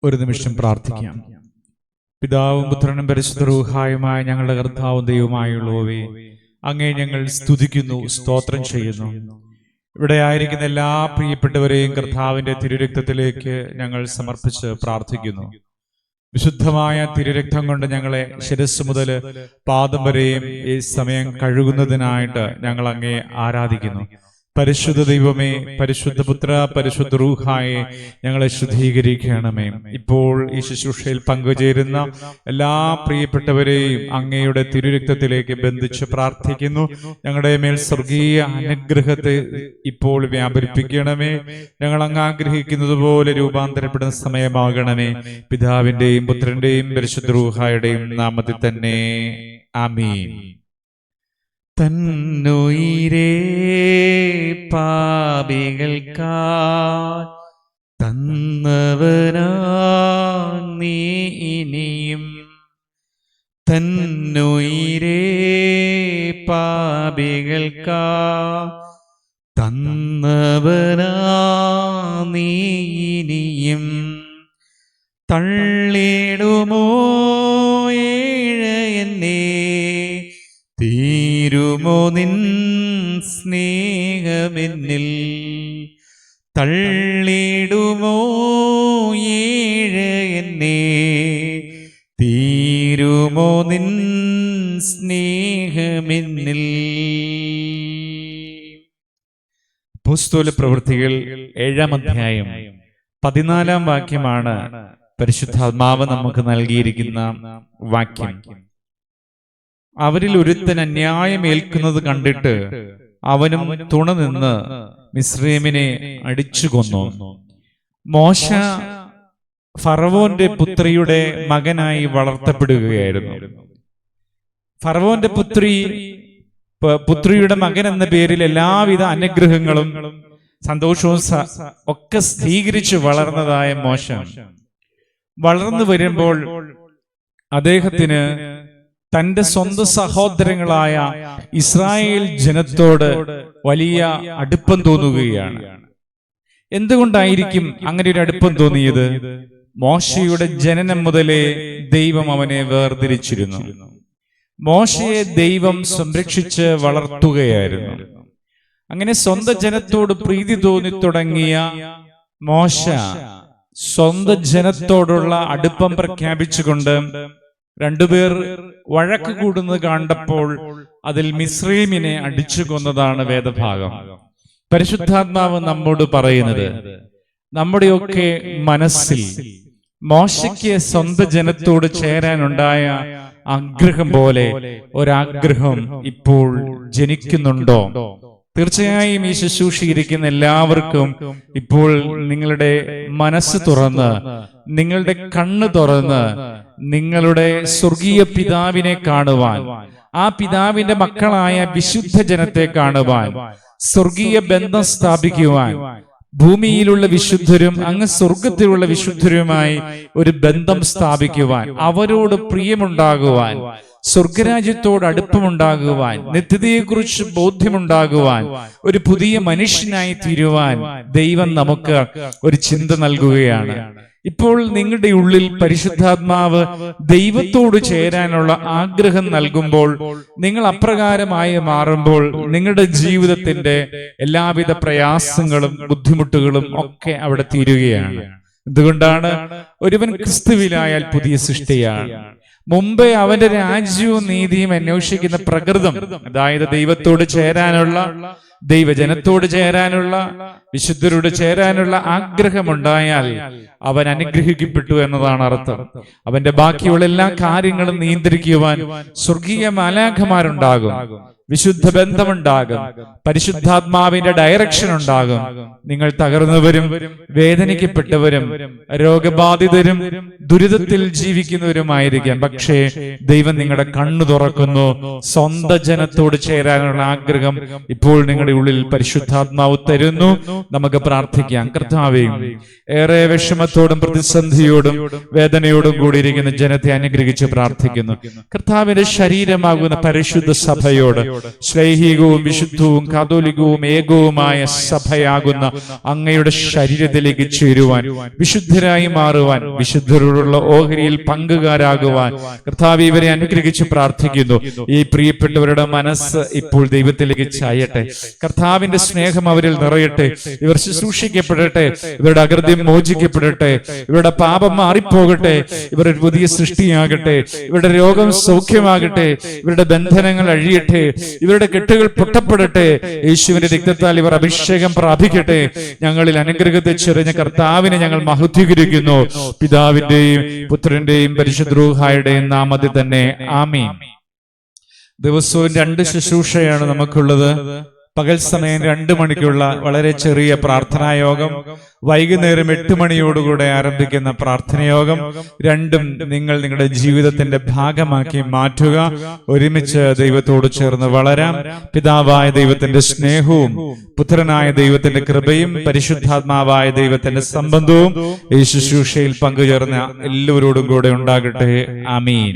ഒരു നിമിഷം പ്രാർത്ഥിക്കാം. പിതാവും പുത്രനും പരിശുദ്ധ റൂഹായുമായ ഞങ്ങളുടെ കർത്താവും ദൈവമായുള്ളവേ, അങ്ങേ ഞങ്ങൾ സ്തുതിക്കുന്നു, സ്തോത്രം ചെയ്യുന്നു. ഇവിടെ ആയിരിക്കുന്ന എല്ലാ പ്രിയപ്പെട്ടവരെയും കർത്താവിന്റെ തിരുരക്തത്തിലേക്ക് ഞങ്ങൾ സമർപ്പിച്ച് പ്രാർത്ഥിക്കുന്നു. വിശുദ്ധമായ തിരുരക്തം കൊണ്ട് ഞങ്ങളെ ശിരസ് മുതൽ പാദം വരെയും ഈ സമയം കഴുകുന്നതിനായിട്ട് ഞങ്ങൾ അങ്ങേ ആരാധിക്കുന്നു. പരിശുദ്ധ ദൈവമേ, പരിശുദ്ധ പുത്ര, പരിശുദ്ധ റൂഹായെ ഞങ്ങളെ ശുദ്ധീകരിക്കണമേ. ഇപ്പോൾ ഈ ശുശ്രൂഷയിൽ പങ്കുചേരുന്ന എല്ലാ പ്രിയപ്പെട്ടവരെയും അങ്ങയുടെ തിരുരക്തത്തിലേക്ക് ബന്ധിച്ച് പ്രാർത്ഥിക്കുന്നു. ഞങ്ങളുടെ മേൽ സ്വർഗീയ അനുഗ്രഹത്തെ ഇപ്പോൾ വ്യാപരിപ്പിക്കണമേ. ഞങ്ങൾ അങ്ങ് ആഗ്രഹിക്കുന്നത് പോലെ രൂപാന്തരപ്പെടുന്ന സമയമാകണമേ. പിതാവിന്റെയും പുത്രന്റെയും പരിശുദ്ധ റൂഹായുടെയും നാമത്തിൽ തന്നെ ആമീൻ. തന്നുയിരേ പാപികൾക്കായി തന്നവനാ നീ ഇനിയും, തന്നുയിരേ പാപികൾക്കായി തന്നവനാ നീ ഇനിയും, തള്ളിടുമോ ഏഴയെന്നേ തീരുമോ നിൻ സ്നേഹമെന്നിൽ, തള്ളിടുമോ ഏഴയെന്നേ തീരുമോ നിൻ സ്നേഹമെന്നിൽ. അപ്പോസ്തല പ്രവൃത്തികൾ 7-ാം അധ്യായം 14-ാം വാക്യമാണ് പരിശുദ്ധാത്മാവ് നമുക്ക് നൽകിയിരിക്കുന്ന വാക്യം. അവരിൽ ഒരുത്തൻ അന്യായം ഏൽക്കുന്നത് കണ്ടിട്ട് അവനും തുണ നിന്ന് മിസ്രയീമിനെ അടിച്ചു കൊന്നു. മോശ ഫറവോന്റെ പുത്രിയുടെ മകനായി വളർത്തപ്പെടുകയായിരുന്നു. ഫറവോന്റെ പുത്രിയുടെ മകൻ എന്ന പേരിൽ എല്ലാവിധ അനുഗ്രഹങ്ങളും സന്തോഷവും ഒക്കെ സ്വീകരിച്ചു വളർന്നതായ മോശ വളർന്നു വരുമ്പോൾ അദ്ദേഹത്തിന് തന്റെ സ്വന്തം സഹോദരങ്ങളായ ഇസ്രായേൽ ജനത്തോട് വലിയ അടുപ്പം തോന്നുകയാണ്. എന്തുകൊണ്ടായിരിക്കും അങ്ങനെ ഒരു അടുപ്പം തോന്നിയത്? മോശയുടെ ജനനം മുതലേ ദൈവം അവനെ വേർതിരിച്ചിരുന്നു. മോശയെ ദൈവം സംരക്ഷിച്ച് വളർത്തുകയായിരുന്നു. അങ്ങനെ സ്വന്തം ജനത്തോട് പ്രീതി തോന്നി തുടങ്ങിയ മോശ സ്വന്തം ജനത്തോടുള്ള അടുപ്പം പ്രഖ്യാപിച്ചുകൊണ്ട് രണ്ടുപേർ വഴക്ക് കൂടുന്നത് കണ്ടപ്പോൾ അതിൽ മിസ്രയീമിനെ അടിച്ചു കൊന്നതാണ് വേദഭാഗം. പരിശുദ്ധാത്മാവ് നമ്മോട് പറയുന്നത്, നമ്മുടെയൊക്കെ മനസ്സിൽ മോശയ്ക്ക് സ്വന്തം ജനത്തോട് ചേരാനുണ്ടായ ആഗ്രഹം പോലെ ഒരാഗ്രഹം ഇപ്പോൾ ജനിക്കുന്നുണ്ടോ? തീർച്ചയായും ഈ ശുശ്രൂഷയിരിക്കുന്ന എല്ലാവർക്കും ഇപ്പോൾ നിങ്ങളുടെ മനസ്സ് തുറന്ന്, നിങ്ങളുടെ കണ്ണ് തുറന്ന് നിങ്ങളുടെ സ്വർഗീയ പിതാവിനെ കാണുവാൻ, ആ പിതാവിന്റെ മക്കളായ വിശുദ്ധ ജനത്തെ കാണുവാൻ, സ്വർഗീയ ബന്ധം സ്ഥാപിക്കുവാൻ, ഭൂമിയിലുള്ള വിശുദ്ധരും അങ്ങ് സ്വർഗത്തിലുള്ള വിശുദ്ധരുമായി ഒരു ബന്ധം സ്ഥാപിക്കുവാൻ, അവരോട് പ്രിയമുണ്ടാകുവാൻ, സ്വർഗരാജ്യത്തോട് അടുപ്പമുണ്ടാകുവാൻ, നിത്യതയെക്കുറിച്ച് ബോധ്യമുണ്ടാകുവാൻ, ഒരു പുതിയ മനുഷ്യനായി തീരുവാൻ ദൈവം നമുക്ക് ഒരു ചിന്ത നൽകുകയാണ്. ഇപ്പോൾ നിങ്ങളുടെ ഉള്ളിൽ പരിശുദ്ധാത്മാവ് ദൈവത്തോട് ചേരാനുള്ള ആഗ്രഹം നൽകുമ്പോൾ, നിങ്ങൾ അപ്രകാരമായി മാറുമ്പോൾ നിങ്ങളുടെ ജീവിതത്തിന്റെ എല്ലാവിധ പ്രയാസങ്ങളും ബുദ്ധിമുട്ടുകളും ഒക്കെ അവിടെ തീരുകയാണ്. എന്തുകൊണ്ടാണ്? ഒരുവൻ ക്രിസ്തുവിലായാൽ പുതിയ സൃഷ്ടിയാണ്. മുമ്പേ അവന്റെ രാജ്യവും നീതിയും അന്വേഷിക്കുന്ന പ്രകൃതം, അതായത് ദൈവത്തോട് ചേരാനുള്ള, ദൈവജനത്തോട് ചേരാനുള്ള, വിശുദ്ധരോട് ചേരാനുള്ള ആഗ്രഹമുണ്ടായാൽ അവൻ അനുഗ്രഹിക്കപ്പെട്ടു എന്നതാണ് അർത്ഥം. അവന്റെ ബാക്കിയുള്ള എല്ലാ കാര്യങ്ങളും നിയന്ത്രിക്കുവാൻ സ്വർഗീയ മാലാഖമാരുണ്ടാകും, വിശുദ്ധ ബന്ധമുണ്ടാകും, പരിശുദ്ധാത്മാവിന്റെ ഡയറക്ഷൻ ഉണ്ടാകും. നിങ്ങൾ തകർന്നവരും വേദനിക്കപ്പെട്ടവരും രോഗബാധിതരും ദുരിതത്തിൽ ജീവിക്കുന്നവരുമായിരിക്കാം. പക്ഷേ ദൈവം നിങ്ങളുടെ കണ്ണു തുറക്കുന്നു. സ്വന്തം ജനത്തോട് ചേരാനുള്ള ആഗ്രഹം ഇപ്പോൾ നിങ്ങളുടെ ഉള്ളിൽ പരിശുദ്ധാത്മാവ് തരുന്നു. നമുക്ക് പ്രാർത്ഥിക്കാം. കർത്താവേ, ഏറെ വിഷമത്തോടും പ്രതിസന്ധിയോടും വേദനയോടും കൂടിയിരിക്കുന്ന ജനത്തെ അനുഗ്രഹിച്ച് പ്രാർത്ഥിക്കുന്നു. കർത്താവിന്റെ ശരീരമാകുന്ന പരിശുദ്ധ സഭയോട് ശ്ലൈഹികവും വിശുദ്ധവും കാതോലികവും ഏകവുമായ സഭയാകുന്ന അങ്ങയുടെ ശരീരത്തിലേക്ക് ചേരുവാൻ, വിശുദ്ധരായി മാറുവാൻ, വിശുദ്ധരോടുള്ള ഓഹരിയിൽ പങ്കുകാരാകുവാൻ കർത്താവ് ഇവരെ അനുഗ്രഹിച്ച് പ്രാർത്ഥിക്കുന്നു. ഈ പ്രിയപ്പെട്ടവരുടെ മനസ്സ് ഇപ്പോൾ ദൈവത്തിലേക്ക് ചായട്ടെ. കർത്താവിന്റെ സ്നേഹം അവരിൽ നിറയട്ടെ. ഇവർ ശുശ്രൂഷിക്കപ്പെടട്ടെ. ഇവരുടെ അകൃത്യം മോചിക്കപ്പെടട്ടെ. ഇവരുടെ പാപം മാറിപ്പോകട്ടെ. ഇവർ ഒരു പുതിയ സൃഷ്ടിയാകട്ടെ. ഇവരുടെ രോഗം സൗഖ്യമാകട്ടെ. ഇവരുടെ ബന്ധനങ്ങൾ അഴിയട്ടെ. ഇവരുടെ കെട്ടുകൾ പൊട്ടപ്പെടട്ടെ. യേശുവിന്റെ രക്തത്താൽ ഇവർ അഭിഷേകം പ്രാപിക്കട്ടെ. ഞങ്ങളിൽ അനുഗ്രഹത്തെ ചെറിഞ്ഞ കർത്താവിനെ ഞങ്ങൾ മഹത്വീകരിക്കുന്നു. പിതാവിന്റെയും പുത്രന്റെയും പരിശുദ്ധ റൂഹായുടെയും നാമത്തിൽ തന്നെ ആമീൻ. ദിവസവും 2 ശുശ്രൂഷയാണ് നമുക്കുള്ളത്. പകൽ സമയം 2 മണിക്കുള്ള വളരെ ചെറിയ പ്രാർത്ഥനായോഗം, വൈകുന്നേരം 8 മണിയോടുകൂടെ ആരംഭിക്കുന്ന പ്രാർത്ഥനയോഗം. രണ്ടും നിങ്ങൾ നിങ്ങളുടെ ജീവിതത്തിന്റെ ഭാഗമാക്കി മാറ്റുക. ഒരുമിച്ച് ദൈവത്തോട് ചേർന്ന് വളരാം. പിതാവായ ദൈവത്തിന്റെ സ്നേഹവും പുത്രനായ ദൈവത്തിന്റെ കൃപയും പരിശുദ്ധാത്മാവായ ദൈവത്തിന്റെ സംബന്ധവും ഈ ശുശ്രൂഷയിൽ പങ്കുചേർന്ന എല്ലാവരോടും കൂടെ ഉണ്ടാകട്ടെ. ആമീൻ.